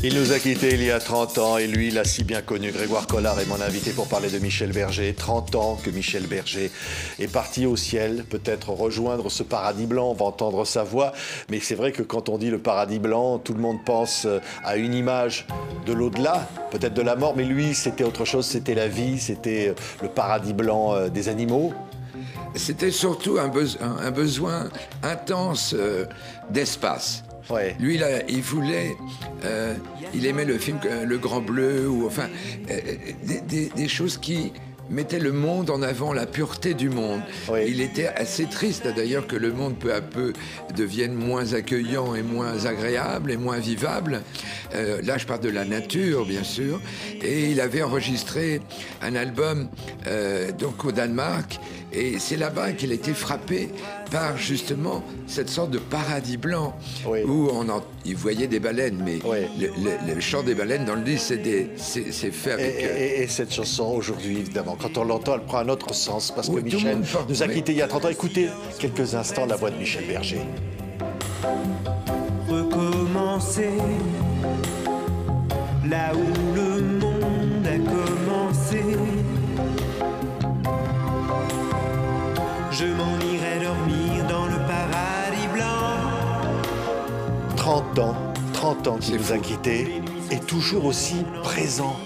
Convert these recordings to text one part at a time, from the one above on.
Il nous a quittés il y a 30 ans et lui l'a si bien connu. Grégoire Collard est mon invité pour parler de Michel Berger. 30 ans que Michel Berger est parti au ciel, peut-être rejoindre ce paradis blanc, on va entendre sa voix. Mais c'est vrai que quand on dit le paradis blanc, tout le monde pense à une image de l'au-delà, peut-être de la mort. Mais lui, c'était autre chose, c'était la vie, c'était le paradis blanc des animaux. C'était surtout un besoin intense d'espace. Ouais. Lui, là, il voulait... il aimait le film Le Grand Bleu, ou enfin... des choses qui mettaient le monde en avant, la pureté du monde. Oui. Il était assez triste, d'ailleurs, que le monde, peu à peu, devienne moins accueillant et moins agréable et moins vivable. Là, je parle de la nature, bien sûr. Et il avait enregistré un album donc au Danemark. Et c'est là-bas qu'il a été frappé par, justement, cette sorte de paradis blanc, oui, où il voyait des baleines, mais oui, le chant des baleines dans le disque, c'est fait avec... Et cette chanson, aujourd'hui, évidemment, quand on l'entend, elle prend un autre sens, parce que Michel nous a quittés il y a 30 ans. Écoutez quelques instants la voix de Michel Berger. Recommencer là où le monde a commencé. Je m'en irai dormir dans le paradis blanc. 30 ans qu'il nous a quittés, et toujours aussi présent.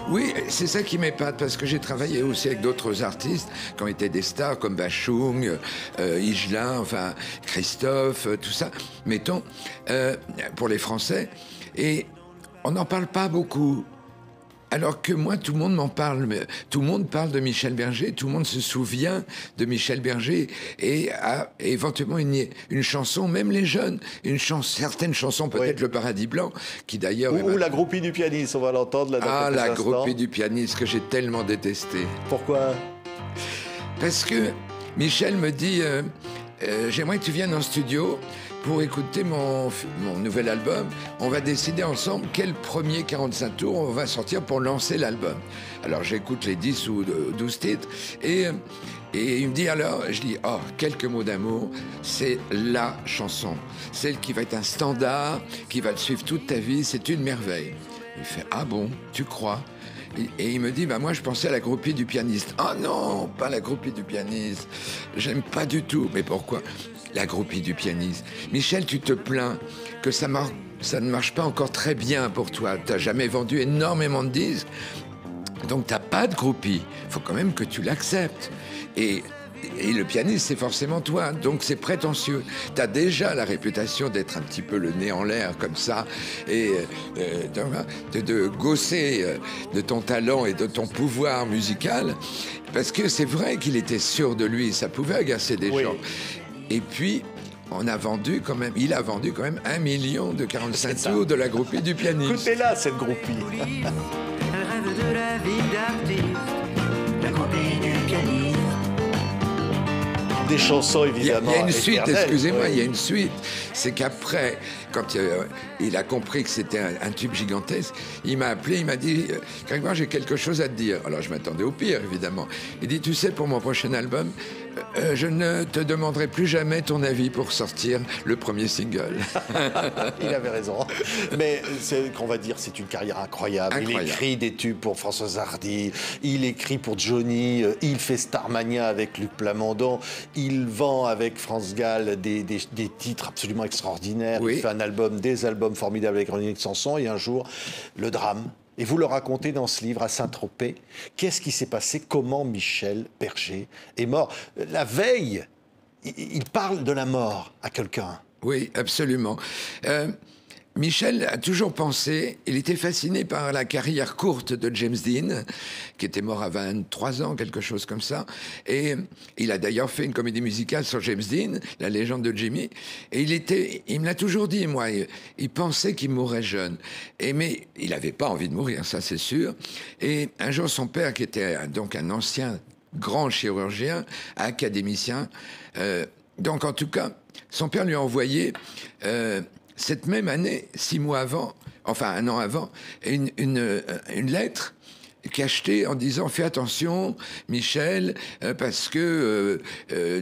Oui, c'est ça qui m'épate, parce que j'ai travaillé aussi avec d'autres artistes qui ont été des stars, comme Bachung, Higelin, enfin Christophe, tout ça, mettons, pour les Français. Et on n'en parle pas beaucoup. Alors que moi, tout le monde m'en parle. Tout le monde parle de Michel Berger, tout le monde se souvient de Michel Berger et a éventuellement une chanson, même les jeunes, certaines chansons, peut-être oui, Le Paradis Blanc, qui d'ailleurs... Ou La Groupie du pianiste, on va l'entendre là. Ah, La Groupie du pianiste, que j'ai tellement détesté. Pourquoi? Parce que Michel me dit, j'aimerais que tu viennes en studio pour écouter mon nouvel album. On va décider ensemble quel premier 45 tours on va sortir pour lancer l'album. Alors j'écoute les 10 ou 12 titres et il me dit alors, je dis, oh, quelques mots d'amour, c'est la chanson. Celle qui va être un standard, qui va te suivre toute ta vie, c'est une merveille. Il fait, ah bon, tu crois? Et il me dit, bah moi je pensais à La Groupie du pianiste. Ah non, pas La Groupie du pianiste. J'aime pas du tout. Mais pourquoi? La Groupie du pianiste. Michel, tu te plains que ça ne marche pas encore très bien pour toi. T'as jamais vendu énormément de disques. Donc t'as pas de groupie. Faut quand même que tu l'acceptes. Et le pianiste, c'est forcément toi, donc c'est prétentieux. T'as déjà la réputation d'être un petit peu le nez en l'air, comme ça, et de gausser de ton talent et de ton pouvoir musical, parce que c'est vrai qu'il était sûr de lui, ça pouvait agacer des gens. Et puis, il a vendu quand même 1 million de 45 tours de La Groupie du pianiste. Écoutez-la, cette groupie. Un rêve de la vie d'artiste, La Groupie du pianiste. Des chansons, évidemment. Il y a une suite, excusez-moi, oui. Il y a une suite. C'est qu'après, quand il a compris que c'était un tube gigantesque, il m'a appelé, il m'a dit « Grégoire, j'ai quelque chose à te dire. » Alors, je m'attendais au pire, évidemment. Il dit « Tu sais, pour mon prochain album, je ne te demanderai plus jamais ton avis pour sortir le premier single. » Il avait raison. Mais c'est qu'on va dire, c'est une carrière incroyable. Il écrit des tubes pour Françoise Hardy, il écrit pour Johnny, il fait Starmania avec Luc Plamondon, il vend avec France Gall des titres absolument extraordinaires. Oui. Il fait des albums formidables avec Véronique Sanson, et un jour, le drame. Et vous le racontez dans ce livre, à Saint-Tropez. Qu'est-ce qui s'est passé? Comment Michel Berger est mort? La veille, il parle de la mort à quelqu'un. Oui, absolument. Michel a toujours pensé, il était fasciné par la carrière courte de James Dean, qui était mort à 23 ans, quelque chose comme ça. Et il a d'ailleurs fait une comédie musicale sur James Dean, La légende de Jimmy. Et il me l'a toujours dit, moi, il pensait qu'il mourrait jeune. Mais il n'avait pas envie de mourir, ça c'est sûr. Et un jour, son père, qui était donc un ancien grand chirurgien, académicien, donc en tout cas, son père lui a envoyé... cette même année, 6 mois avant, enfin 1 an avant, une lettre cacheté en disant fais attention Michel parce que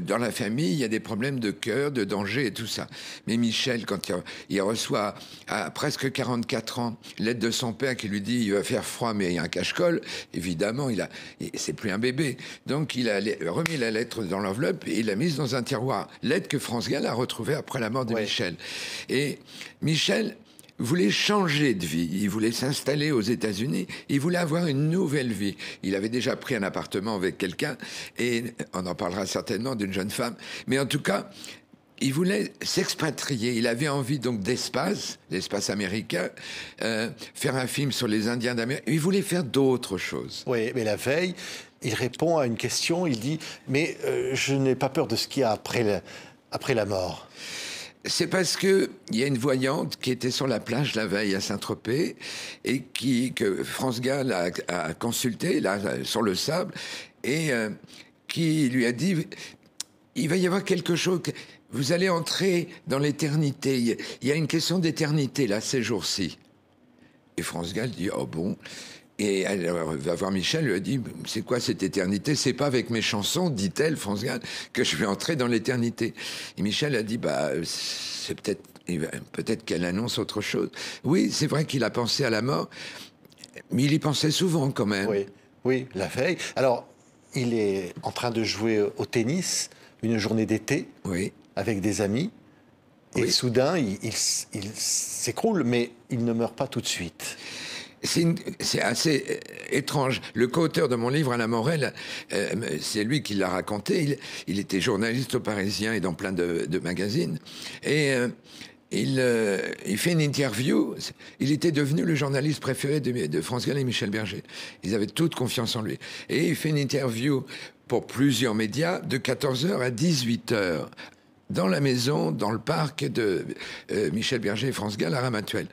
dans la famille il y a des problèmes de cœur, de danger et tout ça. Mais Michel, quand il reçoit à presque 44 ans lettre de son père qui lui dit il va faire froid mais il y a un cache-colle, évidemment c'est plus un bébé, donc il a remis la lettre dans l'enveloppe et il l'a mise dans un tiroir, lettre que France Gall a retrouvée après la mort de Michel. Et Michel voulait changer de vie, il voulait s'installer aux États-Unis, il voulait avoir une nouvelle vie. Il avait déjà pris un appartement avec quelqu'un, et on en parlera certainement d'une jeune femme, mais en tout cas, il voulait s'expatrier, il avait envie donc d'espace, l'espace américain, faire un film sur les Indiens d'Amérique, il voulait faire d'autres choses. Oui, mais la veille, il répond à une question, il dit « Mais je n'ai pas peur de ce qu'il y a après la mort ». C'est parce que il y a une voyante qui était sur la plage la veille à Saint-Tropez et que France Gall a consulté là sur le sable et qui lui a dit il va y avoir quelque chose, vous allez entrer dans l'éternité, il y a une question d'éternité là ces jours-ci. Et France Gall dit oh bon. Et elle va voir Michel, lui a dit c'est quoi cette éternité? C'est pas avec mes chansons, dit-elle, France Gall, que je vais entrer dans l'éternité. Et Michel a dit c'est peut-être qu'elle annonce autre chose. Oui, c'est vrai qu'il a pensé à la mort, mais il y pensait souvent quand même. Oui, la veille. Alors, il est en train de jouer au tennis une journée d'été avec des amis. Et soudain, il s'écroule, mais il ne meurt pas tout de suite. C'est assez étrange. Le co-auteur de mon livre, Alain Morel, c'est lui qui l'a raconté. Il était journaliste au Parisien et dans plein de magazines. Et il fait une interview. Il était devenu le journaliste préféré de France Gall et Michel Berger. Ils avaient toute confiance en lui. Et il fait une interview pour plusieurs médias de 14h à 18h. Dans la maison, dans le parc de Michel Berger et France Gall à Ramatuelle.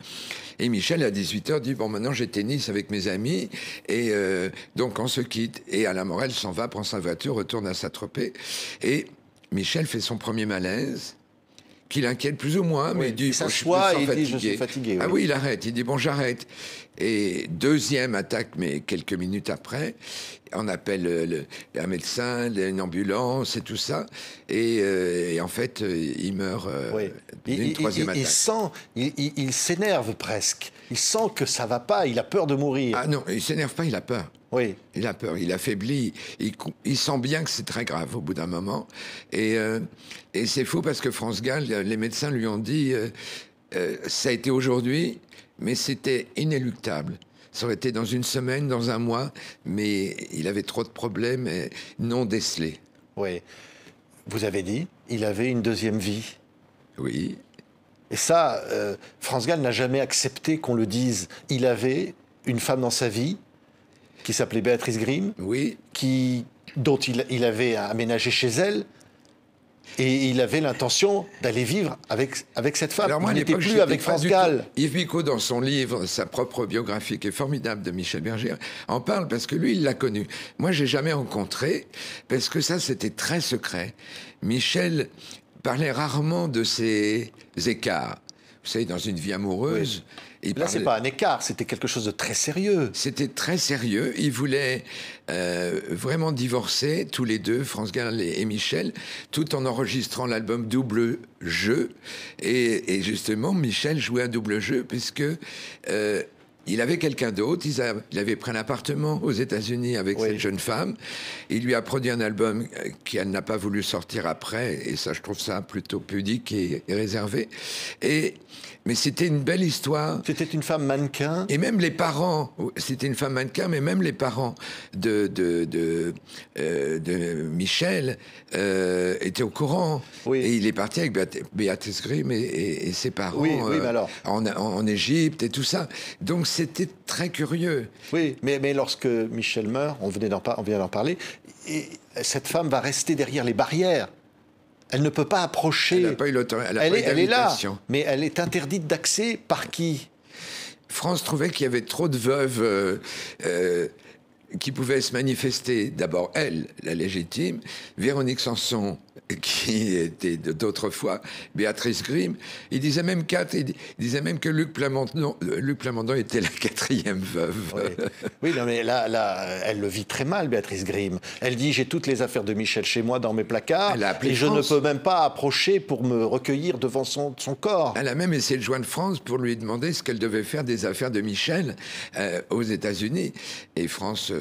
Et Michel, à 18h, dit « Bon, maintenant, j'ai tennis avec mes amis, et donc on se quitte. » Et Alain Morel s'en va, prend sa voiture, retourne à Saint-Tropez. Et Michel fait son premier malaise, qui l'inquiète plus ou moins, mais il dit « Il s'assoit et il dit « Je suis fatigué. » Ah oui, il arrête. Il dit « Bon, j'arrête. » Et deuxième attaque, mais quelques minutes après, on appelle un médecin, une ambulance et tout ça. Et en fait, il meurt d'une troisième attaque. Il s'énerve presque. Il sent que ça va pas, il a peur de mourir. Ah non, il s'énerve pas, il a peur. Oui. Il a peur, il affaiblit. Il sent bien que c'est très grave au bout d'un moment. Et c'est fou parce que France Gall, les médecins lui ont dit ça a été aujourd'hui, mais c'était inéluctable. Ça aurait été dans une semaine, dans un mois, mais il avait trop de problèmes non décelés. Oui. Vous avez dit, il avait une deuxième vie. Oui. Et ça, France Gall n'a jamais accepté qu'on le dise. Il avait une femme dans sa vie qui s'appelait Béatrice Grimm, dont il avait aménagé chez elle. Et il avait l'intention d'aller vivre avec cette femme. Alors moi, il n'était plus avec France Gall. Yves Picot, dans son livre, sa propre biographie qui est formidable de Michel Berger, en parle parce que lui, il l'a connu. Moi, j'ai jamais rencontré, parce que ça, c'était très secret. Michel parlait rarement de ses écarts. Vous savez, dans une vie amoureuse... Oui. Là, c'est pas un écart, c'était quelque chose de très sérieux. C'était très sérieux. Ils voulaient vraiment divorcer, tous les deux, France Gall et Michel, tout en enregistrant l'album Double Jeu. Et justement, Michel jouait un double jeu, puisque... il avait quelqu'un d'autre, il avait pris un appartement aux États-Unis avec cette jeune femme. Il lui a produit un album qu'elle n'a pas voulu sortir après, et ça, je trouve ça plutôt pudique et réservé. Mais c'était une belle histoire. C'était une femme mannequin. Et même les parents, c'était une femme mannequin, mais même les parents de Michel étaient au courant. Oui. Et il est parti avec Béatrice Grimm et ses parents mais alors... en Égypte et tout ça. Donc c'était très curieux. Oui, mais lorsque Michel meurt, on vient d'en parler, et cette femme va rester derrière les barrières. Elle ne peut pas approcher. Elle n'a pas eu l'autorisation. Elle est là, mais elle est interdite d'accès par qui? France trouvait qu'il y avait trop de veuves qui pouvaient se manifester. D'abord, elle, la légitime. Véronique Sanson qui était d'autrefois Béatrice Grimm. Il disait même que Luc Plamondon était la 4e veuve. Oui, non, mais là, elle le vit très mal, Béatrice Grimm. Elle dit, j'ai toutes les affaires de Michel chez moi dans mes placards, et je ne peux même pas approcher pour me recueillir devant son corps. Elle a même essayé de joindre France pour lui demander ce qu'elle devait faire des affaires de Michel aux États-Unis. Et France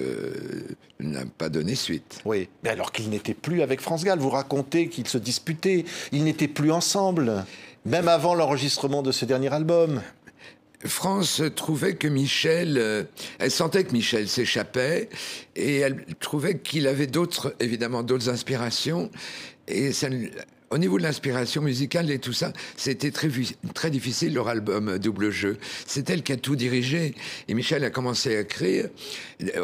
n'a pas donné suite. Oui, mais alors qu'il n'était plus avec France Gall. Vous racontez qu'ils se disputaient. Ils n'étaient plus ensemble, même avant l'enregistrement de ce dernier album. France trouvait que Michel... elle sentait que Michel s'échappait et elle trouvait qu'il avait évidemment d'autres inspirations. Et ça... Au niveau de l'inspiration musicale et tout ça, c'était très difficile, leur album Double Jeu. C'est elle qui a tout dirigé. Et Michel a commencé à écrire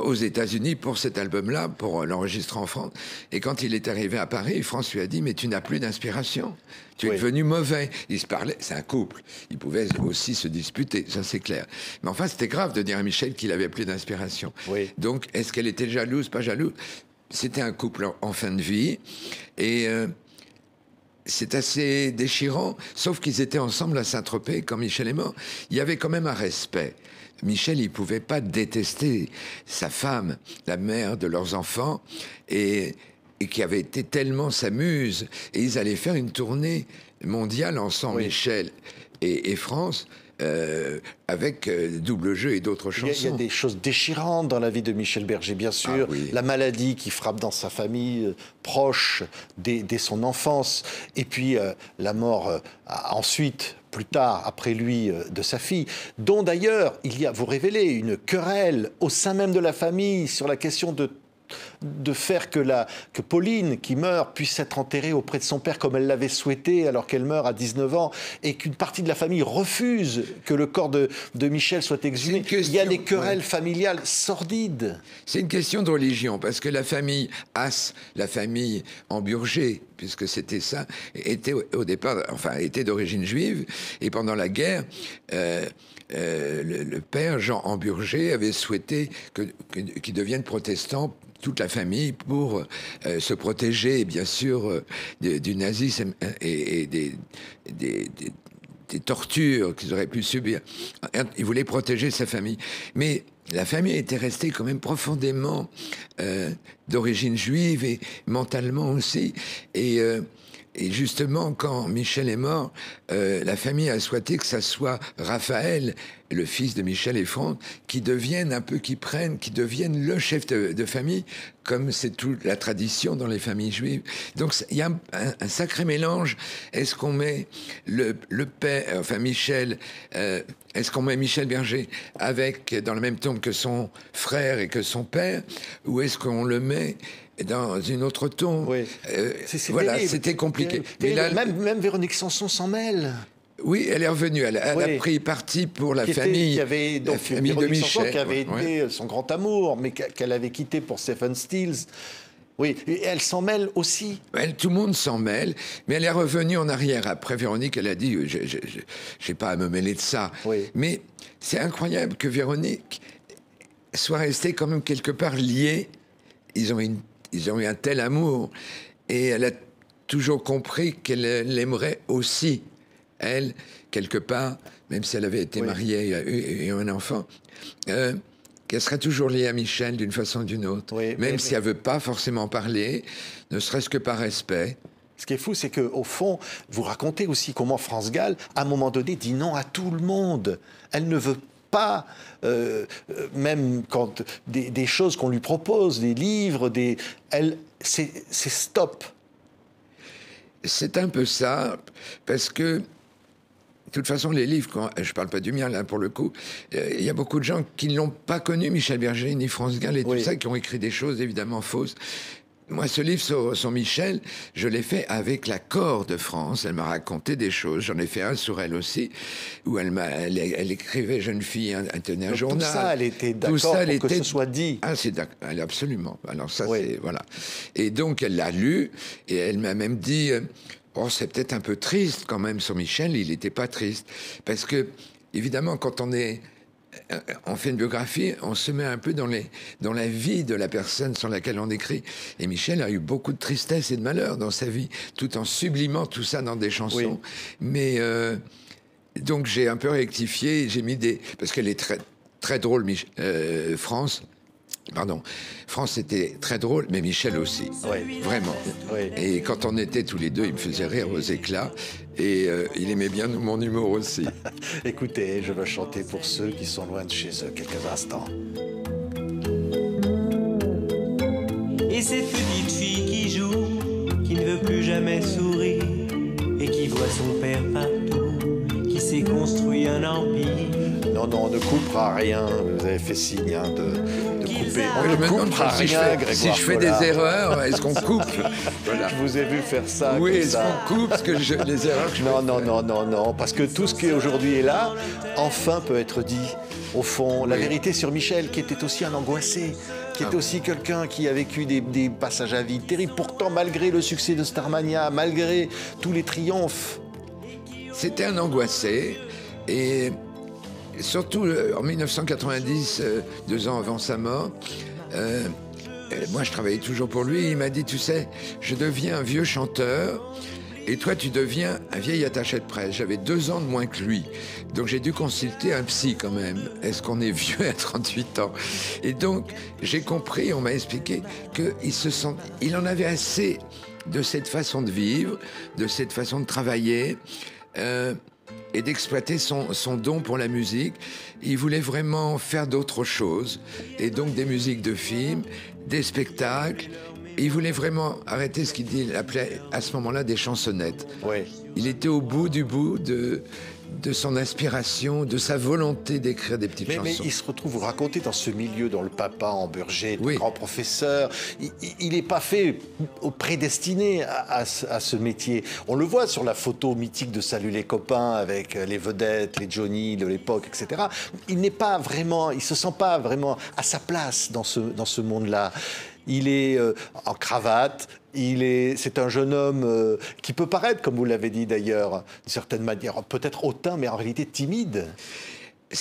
aux États-Unis pour cet album-là, pour l'enregistrer en France. Et quand il est arrivé à Paris, France lui a dit « Mais tu n'as plus d'inspiration. Tu es devenu mauvais. » Ils se parlaient, c'est un couple. Ils pouvaient aussi se disputer, ça c'est clair. Mais enfin, c'était grave de dire à Michel qu'il avait plus d'inspiration. Donc, est-ce qu'elle était jalouse, pas jalouse? C'était un couple en fin de vie. Et... c'est assez déchirant, sauf qu'ils étaient ensemble à Saint-Tropez quand Michel est mort. Il y avait quand même un respect. Michel, il pouvait pas détester sa femme, la mère de leurs enfants, et qui avait été tellement sa muse. Et ils allaient faire une tournée mondiale ensemble, Michel et France, avec Double Jeu et d'autres chansons. Il y a des choses déchirantes dans la vie de Michel Berger, bien sûr. La maladie qui frappe dans sa famille proche dès son enfance. Et puis la mort ensuite, plus tard, après lui, de sa fille, dont d'ailleurs, vous révélez une querelle au sein même de la famille sur la question de faire que Pauline, qui meurt, puisse être enterrée auprès de son père comme elle l'avait souhaité alors qu'elle meurt à 19 ans, et qu'une partie de la famille refuse que le corps de Michel soit exhumé. Il y a des querelles familiales sordides. C'est une question de religion, parce que la famille Haas, la famille Hamburger, puisque c'était ça, était au départ, était d'origine juive, et pendant la guerre... le père Jean Hamburger avait souhaité qu'il devienne protestant, toute la famille, pour se protéger, bien sûr, du nazisme et des tortures qu'ils auraient pu subir. Il voulait protéger sa famille. Mais la famille était restée quand même profondément d'origine juive et mentalement aussi. Et justement, quand Michel est mort, la famille a souhaité que ça soit Raphaël, le fils de Michel et France, qui devienne le chef de famille, comme c'est toute la tradition dans les familles juives. Donc il y a un sacré mélange. Est-ce qu'on met le père, Michel, est-ce qu'on met Michel Berger dans le même tombe que son frère et que son père, ou est-ce qu'on le met dans une autre tombe? Voilà, c'était compliqué. Mais là, même Véronique Sanson s'en mêle. Oui, elle est revenue. Elle a pris parti pour la famille de Michel. Qui avait été son grand amour, mais qu'elle avait quitté pour Stephen Stills. Oui, et elle s'en mêle aussi. Tout le monde s'en mêle, mais elle est revenue en arrière. Après, Véronique, elle a dit, j'ai pas à me mêler de ça. Mais c'est incroyable que Véronique soit restée quand même quelque part liée. Ils ont eu un tel amour. Et elle a toujours compris qu'elle l'aimerait aussi, elle, quelque part, même si elle avait été mariée et eu un enfant, qu'elle serait toujours liée à Michel d'une façon ou d'une autre. Même si elle ne veut pas forcément parler, ne serait-ce que par respect. Ce qui est fou, c'est qu'au fond, vous racontez aussi comment France Gall, à un moment donné, dit non à tout le monde. Elle ne veut pas, même quand des choses qu'on lui propose, des livres, c'est stop. C'est un peu ça, parce que, de toute façon, les livres, je ne parle pas du mien, là, pour le coup, il y a beaucoup de gens qui ne l'ont pas connu, Michel Berger, ni France Gall, et tout ça, qui ont écrit des choses évidemment fausses. Moi, ce livre sur Michel, je l'ai fait avec l'accord de France. Elle m'a raconté des choses. J'en ai fait un sur elle aussi, où elle écrivait jeune fille, elle tenait un journal. Tout ça, elle était d'accord pour que ce soit dit. Ah, c'est d'accord, absolument. Alors ça, c'est voilà. Et donc, elle l'a lu, et elle m'a même dit, c'est peut-être un peu triste quand même sur Michel. Il n'était pas triste, parce que évidemment, quand on est on fait une biographie, on se met un peu dans la vie de la personne sur laquelle on écrit. Et Michel a eu beaucoup de tristesse et de malheur dans sa vie, tout en sublimant tout ça dans des chansons. Oui. Mais donc j'ai un peu rectifié, j'ai mis parce qu'elle est très, très drôle, France. France était très drôle, mais Michel aussi, vraiment. Oui. Et quand on était tous les deux, il me faisait rire aux éclats, et il aimait bien mon humour aussi. Écoutez, je vais chanter pour ceux qui sont loin de chez eux quelques instants. Et cette petite fille qui joue, qui ne veut plus jamais sourire, et qui voit son père partout, qui s'est construit un empire. Non, on ne coupera rien. Vous avez fait signe de couper. On ne coupera rien, Grégoire. Si je fais des erreurs, est-ce qu'on coupe? Voilà. Je vous ai vu faire ça. Oui, est-ce qu'on coupe parce que les erreurs que je fais? Non. Parce que tout ce qui aujourd'hui est là, enfin peut être dit. Au fond, la vérité sur Michel, qui était aussi un angoissé, qui était aussi quelqu'un qui a vécu des passages à vide terribles. Pourtant, malgré le succès de Starmania, malgré tous les triomphes. C'était un angoissé. Et surtout en 1990, 2 ans avant sa mort, moi je travaillais toujours pour lui, il m'a dit, tu sais, je deviens un vieux chanteur et toi tu deviens un vieil attaché de presse. J'avais 2 ans de moins que lui, donc j'ai dû consulter un psy quand même. Est-ce qu'on est vieux à 38 ans? Et donc j'ai compris, on m'a expliqué qu'il en avait assez de cette façon de vivre, de cette façon de travailler, et d'exploiter son don pour la musique. Il voulait vraiment faire d'autres choses, et donc des musiques de films, des spectacles. Il voulait vraiment arrêter ce qu'il appelait à ce moment-là des chansonnettes. Oui. Il était au bout de son aspiration, de sa volonté d'écrire des petites chansons. Mais il se retrouve, vous racontez, dans ce milieu dont le papa Hamburger, grand professeur, il n'est pas fait prédestiné à ce métier. On le voit sur la photo mythique de Salut les copains avec les vedettes, les Johnny de l'époque, etc. Il se sent pas vraiment à sa place dans ce monde-là. Il est en cravate, c'est un jeune homme qui peut paraître, comme vous l'avez dit d'ailleurs, d'une certaine manière, peut-être hautain, mais en réalité timide. Dans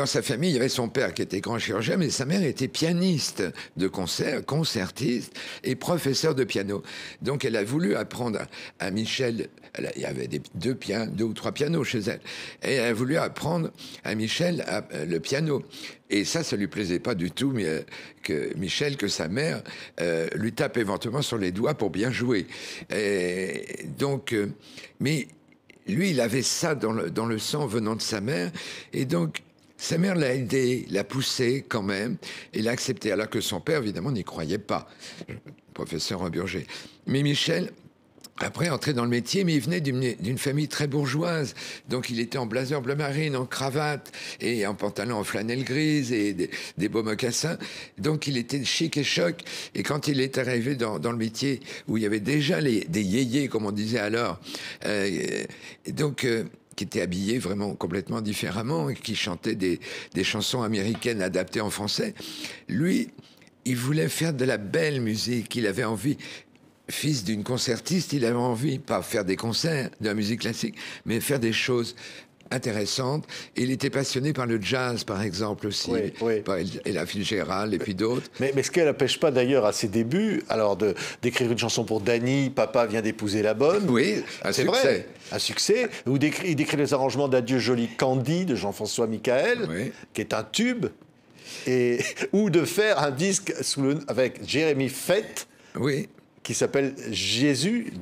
sa famille, il y avait son père qui était grand chirurgien, mais sa mère était pianiste de concert, concertiste et professeur de piano. Donc elle a voulu apprendre à Michel, il y avait 2 ou 3 pianos chez elle, et elle a voulu apprendre à Michel le piano. Et ça lui plaisait pas du tout, mais que sa mère lui tape éventuellement sur les doigts pour bien jouer. Et donc, mais lui, il avait ça dans le sang venant de sa mère, et donc sa mère l'a aidé, l'a poussé quand même, et l'a accepté, alors que son père, évidemment, n'y croyait pas, professeur Hamburger. Mais Michel, après, entrait dans le métier, mais il venait d'une famille très bourgeoise. Donc, il était en blazer bleu marine, en cravate, et en pantalon en flanelle grise, et des beaux mocassins. Donc, il était chic et choc. Et quand il est arrivé dans le métier, où il y avait déjà des yéyés, comme on disait alors, qui étaient habillés vraiment complètement différemment, et qui chantaient des chansons américaines adaptées en français, lui, il voulait faire de la belle musique. Il avait envie... Fils d'une concertiste, il avait envie, pas faire des concerts de la musique classique, mais faire des choses intéressantes. Et il était passionné par le jazz, par exemple, aussi. Oui. Par Ella Fitzgerald et puis d'autres. Mais ce qu'elle n'empêche pas, d'ailleurs, à ses débuts, alors d'écrire une chanson pour Dany, Papa vient d'épouser la bonne. Oui, c'est vrai, un succès. Ou d'écrire les arrangements d'Adieu joli Candy de Jean-François Michael, qui est un tube. Ou de faire un disque avec Jérémy Fett. Oui. Qui s'appelle Jesus.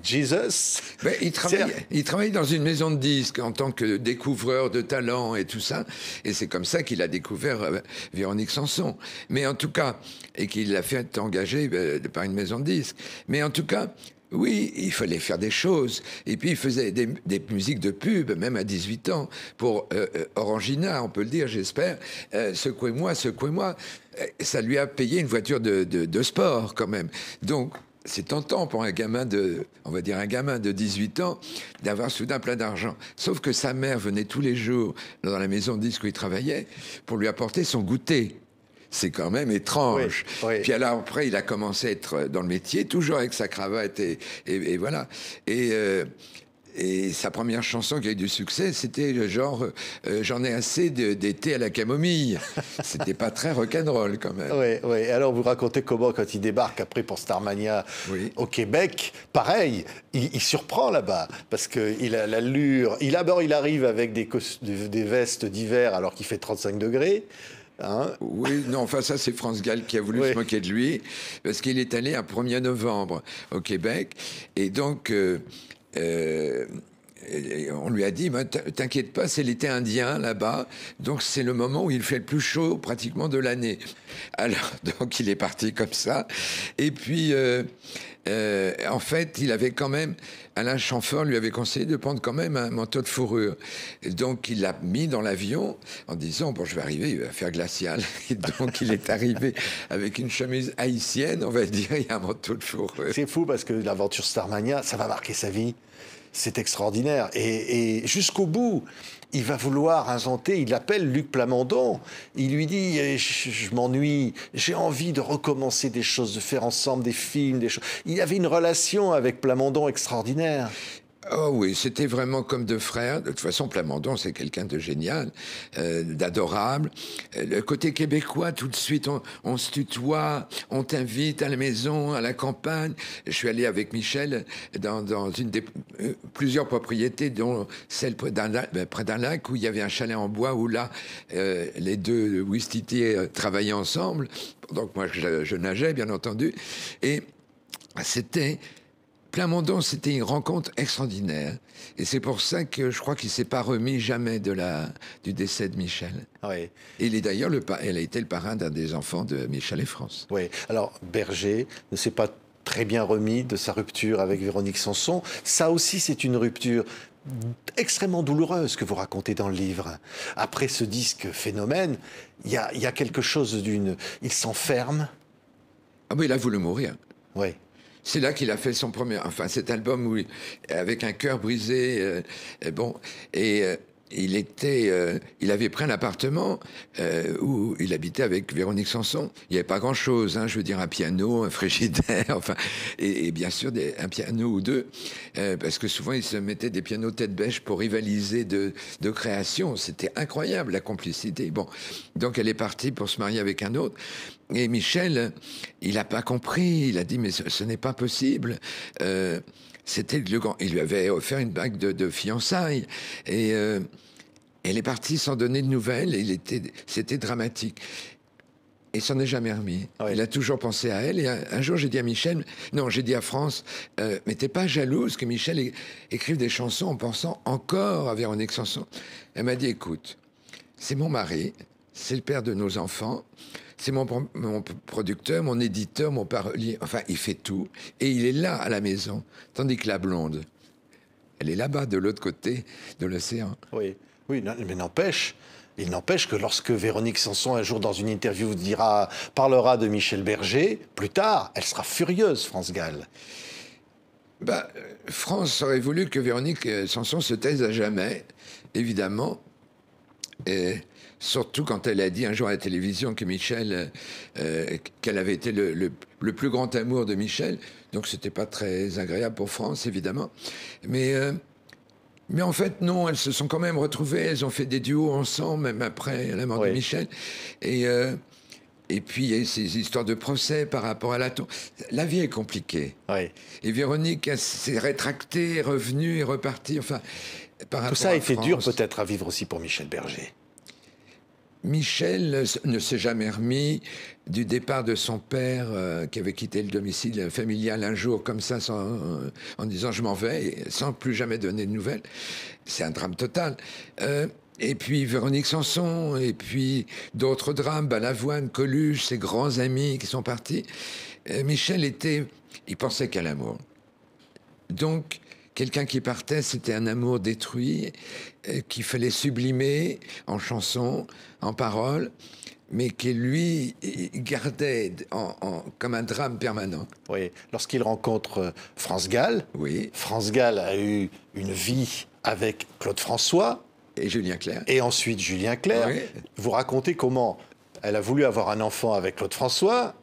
Ben, il travaillait dans une maison de disques en tant que découvreur de talent et tout ça. Et c'est comme ça qu'il a découvert Véronique Sanson. Mais en tout cas, et qu'il l'a fait engager par une maison de disques. Mais en tout cas, oui, il fallait faire des choses. Et puis, il faisait des musiques de pub, même à 18 ans, pour Orangina, on peut le dire, j'espère. Secouez-moi, secouez-moi. Ça lui a payé une voiture de sport, quand même. Donc, c'est tentant pour un gamin de 18 ans d'avoir soudain plein d'argent. Sauf que sa mère venait tous les jours dans la maison de disques où il travaillait pour lui apporter son goûter. C'est quand même étrange. Oui. Puis alors après, il a commencé à être dans le métier, toujours avec sa cravate et voilà. Et Et sa première chanson qui a eu du succès, c'était genre j'en ai assez d'été à la camomille. C'était pas très rock'n'roll quand même. Oui. Alors vous racontez comment, quand il débarque après pour Starmania au Québec, pareil, il surprend là-bas parce qu'il a l'allure. Il arrive avec des vestes d'hiver alors qu'il fait 35 degrés. Hein? Oui, non, enfin ça c'est France Gall qui a voulu se moquer de lui parce qu'il est allé un 1er novembre au Québec et donc on lui a dit t'inquiète pas, c'est l'été indien là-bas, donc c'est le moment où il fait le plus chaud pratiquement de l'année. Alors donc il est parti comme ça et puis en fait il avait quand même, Alain Chamfort lui avait conseillé de prendre quand même un manteau de fourrure. Et donc il l'a mis dans l'avion en disant bon je vais arriver, il va faire glacial. Et donc il est arrivé avec une chemise haïtienne, on va dire, et un manteau de fourrure. C'est fou parce que l'aventure Starmania, ça va marquer sa vie. C'est extraordinaire. Et jusqu'au bout, il va vouloir inventer, il appelle Luc Plamondon, il lui dit je m'ennuie, j'ai envie de recommencer des choses, de faire ensemble des films, des choses. Il avait une relation avec Plamondon extraordinaire. Oh oui, c'était vraiment comme deux frères. De toute façon, Plamondon, c'est quelqu'un de génial, d'adorable. Le côté québécois, tout de suite, on se tutoie, on t'invite à la maison, à la campagne. Je suis allé avec Michel dans une des plusieurs propriétés, dont celle près d'un lac où il y avait un chalet en bois où là, les deux Ouistitiers travaillaient ensemble. Donc moi, je nageais, bien entendu. Et c'était... Plamondon, c'était une rencontre extraordinaire. Et c'est pour ça que je crois qu'il ne s'est pas remis jamais du décès de Michel. Oui. Et il est d'ailleurs elle a été le parrain d'un des enfants de Michel et France. Oui. Alors, Berger ne s'est pas très bien remis de sa rupture avec Véronique Sanson. Ça aussi, c'est une rupture extrêmement douloureuse que vous racontez dans le livre. Après ce disque phénomène, il y a quelque chose il s'enferme. Ah oui, il a voulu mourir. Oui. C'est là qu'il a fait son premier, cet album où avec un cœur brisé, il avait pris un appartement où il habitait avec Véronique Sanson. Il n'y avait pas grand-chose, je veux dire un piano, un frigidaire, et bien sûr un piano ou deux, parce que souvent ils se mettaient des pianos tête bêche pour rivaliser de création. C'était incroyable la complicité. Bon, donc elle est partie pour se marier avec un autre. Et Michel, il n'a pas compris. Il a dit mais ce n'est pas possible. C'était le grand. Il lui avait offert une bague de fiançailles et elle est partie sans donner de nouvelles. C'était dramatique. Et il s'en est jamais remis. Ouais. Il a toujours pensé à elle. Et un jour, j'ai dit à France, mais t'es pas jalouse que Michel écrive des chansons en pensant encore à Véronique Sanson? Elle m'a dit, écoute, c'est mon mari, c'est le père de nos enfants, c'est mon producteur, mon éditeur, mon parolier. Enfin, il fait tout. Et il est là, à la maison. Tandis que la blonde, elle est là-bas, de l'autre côté de l'océan. Oui, mais il n'empêche que lorsque Véronique Sanson, un jour dans une interview, parlera de Michel Berger, plus tard, elle sera furieuse, France Gall. France aurait voulu que Véronique Sanson se taise à jamais, évidemment. Et surtout quand elle a dit un jour à la télévision que Michel, qu'elle avait été le plus grand amour de Michel. Donc c'était pas très agréable pour France, évidemment. Mais en fait, non, elles se sont quand même retrouvées. Elles ont fait des duos ensemble, même après la mort de Michel. Et puis, il y a ces histoires de procès par rapport à la tombe. La vie est compliquée. Oui. Et Véronique s'est rétractée, est revenue, est repartie. Enfin, par rapport tout ça a été France, dur peut-être à vivre aussi pour Michel Berger. Michel ne s'est jamais remis du départ de son père qui avait quitté le domicile familial un jour comme ça en disant je m'en vais sans plus jamais donner de nouvelles. C'est un drame total. Et puis Véronique Sanson, et puis d'autres drames, Balavoine, Coluche, ses grands amis qui sont partis. Michel il pensait qu'à l'amour. Donc quelqu'un qui partait, c'était un amour détruit, qu'il fallait sublimer en chansons, en paroles, mais qui, lui, gardait comme un drame permanent. Oui, lorsqu'il rencontre France Gall, France Gall a eu une vie avec Claude François. Et Julien Clerc. Et ensuite Julien Clerc. Oui. Vous racontez comment elle a voulu avoir un enfant avec Claude François,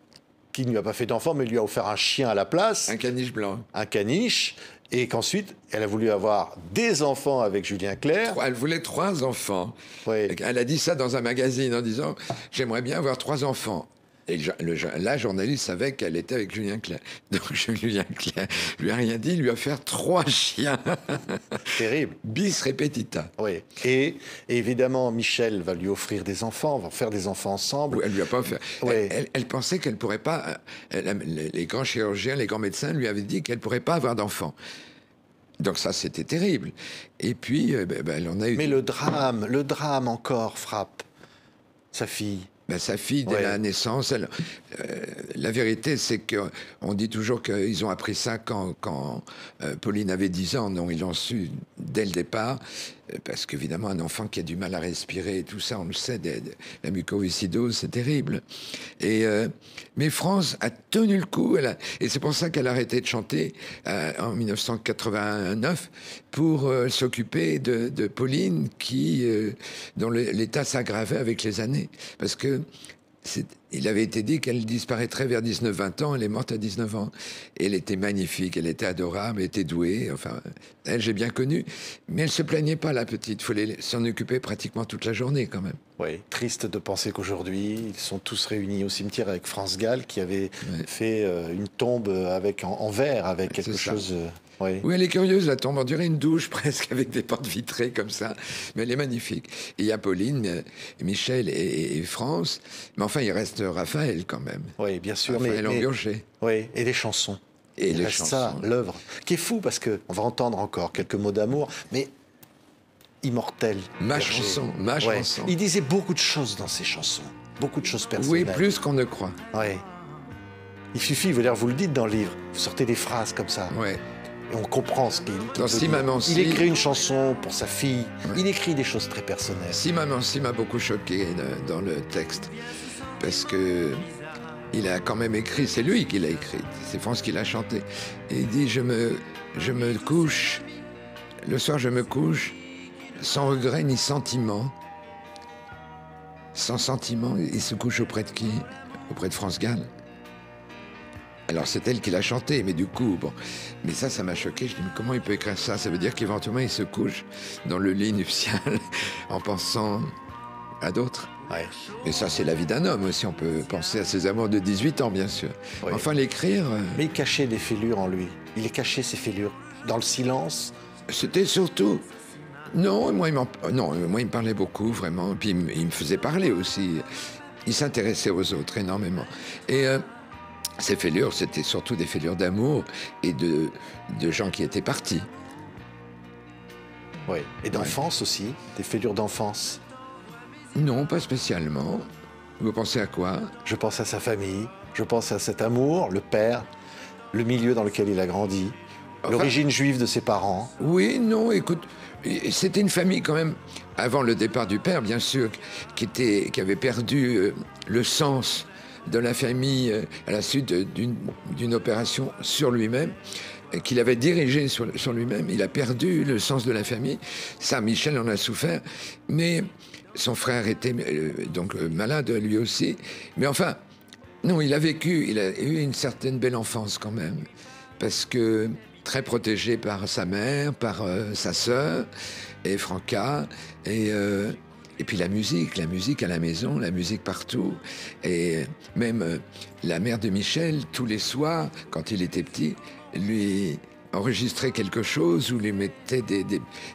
qui ne lui a pas fait d'enfant, mais lui a offert un chien à la place. Un caniche blanc. Un caniche. Et qu'ensuite, elle a voulu avoir des enfants avec Julien Clerc. Elle voulait 3 enfants. Oui. Elle a dit ça dans un magazine en disant « J'aimerais bien avoir 3 enfants ». Et la journaliste savait qu'elle était avec Julien Clerc. Donc Julien Clerc lui a rien dit, il lui a offert 3 chiens. Terrible. Bis repetita. Oui. Et évidemment, Michel va lui offrir des enfants, vont faire des enfants ensemble. Oui, elle lui a pas offert. Oui. Elle pensait qu'elle pourrait pas. Les grands chirurgiens, les grands médecins lui avaient dit qu'elle pourrait pas avoir d'enfants. Donc ça, c'était terrible. Et puis, elle en a eu. Mais le drame encore frappe sa fille. Sa fille, dès la naissance, la vérité, c'est qu'on dit toujours qu'ils ont appris ça quand Pauline avait 10 ans. Non, ils l'ont su dès le départ, parce qu'évidemment, un enfant qui a du mal à respirer, et tout ça, on le sait, la mucoviscidose, c'est terrible. Mais France a tenu le coup, et c'est pour ça qu'elle a arrêté de chanter en 1989 pour s'occuper de Pauline, dont l'état s'aggravait avec les années. Parce que il avait été dit qu'elle disparaîtrait vers 19-20 ans. Elle est morte à 19 ans. Et elle était magnifique, elle était adorable, elle était douée. Enfin, elle, j'ai bien connu. Mais elle se plaignait pas, la petite. Il fallait s'en occuper pratiquement toute la journée, quand même. Oui, triste de penser qu'aujourd'hui, ils sont tous réunis au cimetière avec France Gall, qui avait fait une tombe en verre, avec quelque chose... Oui. Oui, elle est curieuse, la tombe. On dirait une douche presque, avec des portes vitrées comme ça. Mais elle est magnifique. Et il y a Pauline, Michel et France. Mais enfin, il reste Raphaël quand même. Oui, bien sûr. Raphaël Engurger. Oui, et les chansons. Et il reste ça, l'œuvre. Qui est fou, parce qu'on va entendre encore quelques mots d'amour, mais immortel. Ma chanson. Il disait beaucoup de choses dans ses chansons. Beaucoup de choses personnelles. Oui, plus qu'on ne croit. Oui. Il suffit, vous le dites dans le livre, vous sortez des phrases comme ça. Oui. Et on comprend ce qu'il Si Maman Si. Il écrit une chanson pour sa fille. Ouais. Il écrit des choses très personnelles. Si Maman Si m'a beaucoup choqué dans le texte. Parce que il a quand même écrit, c'est lui qui l'a écrit. C'est France qui l'a chanté. Et il dit, je me couche, le soir je me couche, sans regret ni sentiment. Sans sentiment, il se couche auprès de qui? Auprès de France Gall. Alors c'est elle qui l'a chanté, mais du coup, bon. Mais ça m'a choqué. Je dis, mais comment il peut écrire ça? Ça veut dire qu'éventuellement il se couche dans le lit nuptial en pensant à d'autres. Ouais. Et ça, c'est la vie d'un homme aussi. On peut penser à ses amours de 18 ans, bien sûr. Ouais. Enfin, l'écrire... Mais il cachait des fêlures en lui. Il cachait ses fêlures dans le silence. C'était surtout... Non, moi, il me parlait beaucoup, vraiment. Puis il me faisait parler aussi. Il s'intéressait aux autres énormément. Et... ces fêlures, c'était surtout des fêlures d'amour et de gens qui étaient partis. Oui, et d'enfance aussi, des fêlures d'enfance. Non, pas spécialement. Vous pensez à quoi? Je pense à sa famille, je pense à cet amour, le père, le milieu dans lequel il a grandi, l'origine juive de ses parents. Oui, non, écoute, c'était une famille quand même, avant le départ du père, bien sûr, qui avait perdu le sens de la famille à la suite d'une opération sur lui-même, qu'il avait dirigée sur lui-même. Il a perdu le sens de la famille. Ça, Michel en a souffert. Mais son frère était donc malade, lui aussi. Mais enfin, non, il a eu une certaine belle enfance quand même. Parce que très protégé par sa mère, par sa sœur, et Franca, et puis la musique à la maison, la musique partout. Et même la mère de Michel, tous les soirs, quand il était petit, lui enregistrait quelque chose ou lui mettait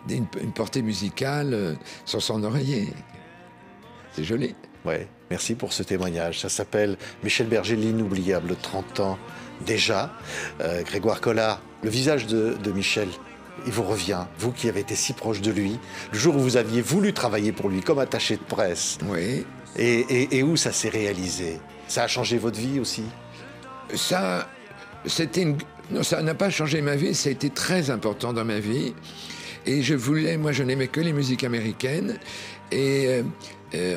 une portée musicale sur son oreiller. C'est joli. Oui, merci pour ce témoignage. Ça s'appelle Michel Berger, l'inoubliable, 30 ans déjà. Grégoire Collard, le visage de Michel, il vous revient, vous qui avez été si proche de lui, le jour où vous aviez voulu travailler pour lui comme attaché de presse. Oui. Et où ça s'est réalisé? Ça a changé votre vie aussi? Ça n'a pas changé ma vie, ça a été très important dans ma vie. Et moi je n'aimais que les musiques américaines. Et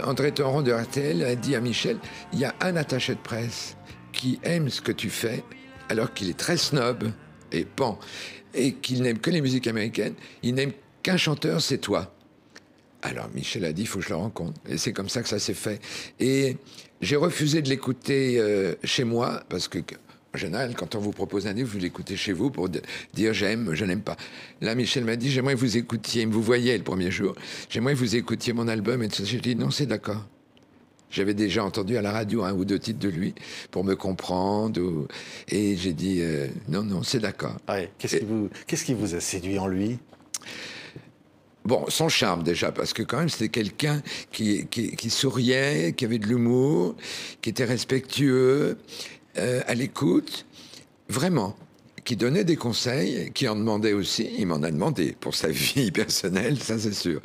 André Thoron de RTL a dit à Michel, il y a un attaché de presse qui aime ce que tu fais, alors qu'il est très snob et pan, et qu'il n'aime que les musiques américaines, il n'aime qu'un chanteur, c'est toi. Alors Michel a dit, il faut que je le rencontre. Et c'est comme ça que ça s'est fait. Et j'ai refusé de l'écouter chez moi, parce que En général, quand on vous propose un livre, vous l'écoutez chez vous pour dire j'aime, je n'aime pas. Là, Michel m'a dit, j'aimerais que vous écoutiez, il me vous voyait le premier jour, j'aimerais que vous écoutiez mon album. Et tout ça. J'ai dit, non, c'est d'accord. J'avais déjà entendu à la radio 1 ou 2 titres de lui pour me comprendre. Et j'ai dit, non, c'est d'accord. Ouais. Qu'est-ce qui vous a séduit en lui? Bon, son charme déjà, parce que quand même c'était quelqu'un qui souriait, qui avait de l'humour, qui était respectueux, à l'écoute, vraiment, qui donnait des conseils, qui en demandait aussi. Il m'en a demandé pour sa vie personnelle, ça c'est sûr.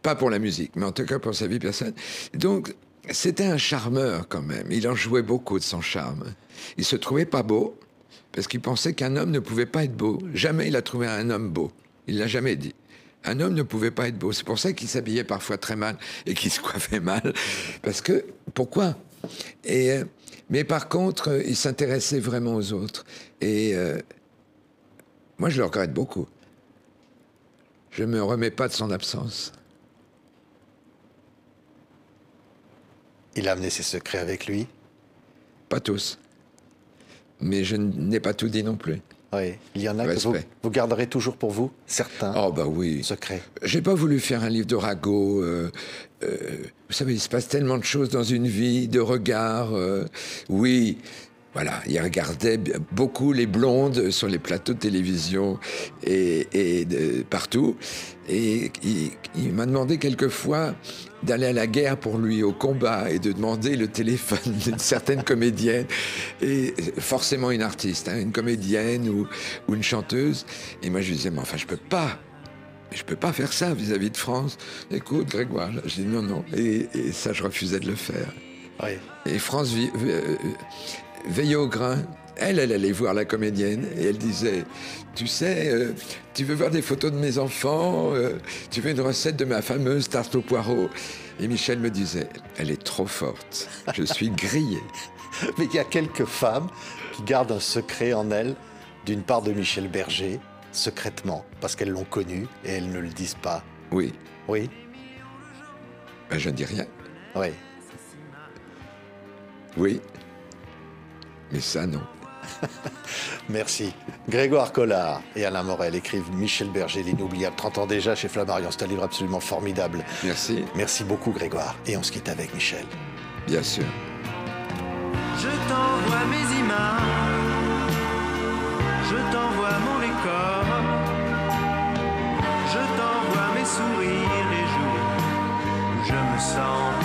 Pas pour la musique, mais en tout cas pour sa vie personnelle. Donc, c'était un charmeur quand même. Il en jouait beaucoup de son charme. Il se trouvait pas beau, parce qu'il pensait qu'un homme ne pouvait pas être beau. Jamais il a trouvé un homme beau. Il l'a jamais dit. Un homme ne pouvait pas être beau. C'est pour ça qu'il s'habillait parfois très mal et qu'il se coiffait mal. Parce que, pourquoi? Mais par contre, il s'intéressait vraiment aux autres. Et moi, je le regrette beaucoup. Je ne me remets pas de son absence. Il a amené ses secrets avec lui? Pas tous. Mais je n'ai pas tout dit non plus. Oui, il y en a que vous garderez toujours pour vous, certains oui. secrets. J'ai pas voulu faire un livre de ragot. Vous savez, il se passe tellement de choses dans une vie, de regards. Oui, voilà, il regardait beaucoup les blondes sur les plateaux de télévision et partout. Et il m'a demandé quelquefois d'aller à la guerre pour lui, au combat, et de demander le téléphone d'une certaine comédienne, et forcément une artiste, hein, une comédienne ou une chanteuse. Et moi, je lui disais, mais enfin, je peux pas faire ça vis-à-vis de France. Écoute, Grégoire, je dis non. Et ça, je refusais de le faire. Oui. Et France veillait au grain. Elle allait voir la comédienne et elle disait, tu sais, tu veux voir des photos de mes enfants, tu veux une recette de ma fameuse tarte au poireau. Et Michel me disait, elle est trop forte, je suis grillé. Mais il y a quelques femmes qui gardent un secret en elles, d'une part de Michel Berger, secrètement, parce qu'elles l'ont connu et elles ne le disent pas. Oui. Oui. Ben, je ne dis rien. Oui. Oui. Mais ça, non. Merci. Grégoire Collard et Alain Morel écrivent Michel Berger, l'inoubliable. 30 ans déjà chez Flammarion. C'est un livre absolument formidable. Merci. Merci beaucoup, Grégoire. Et on se quitte avec Michel. Bien sûr. Je t'envoie mes images, je t'envoie mon décor, je t'envoie mes sourires les jours où je me sens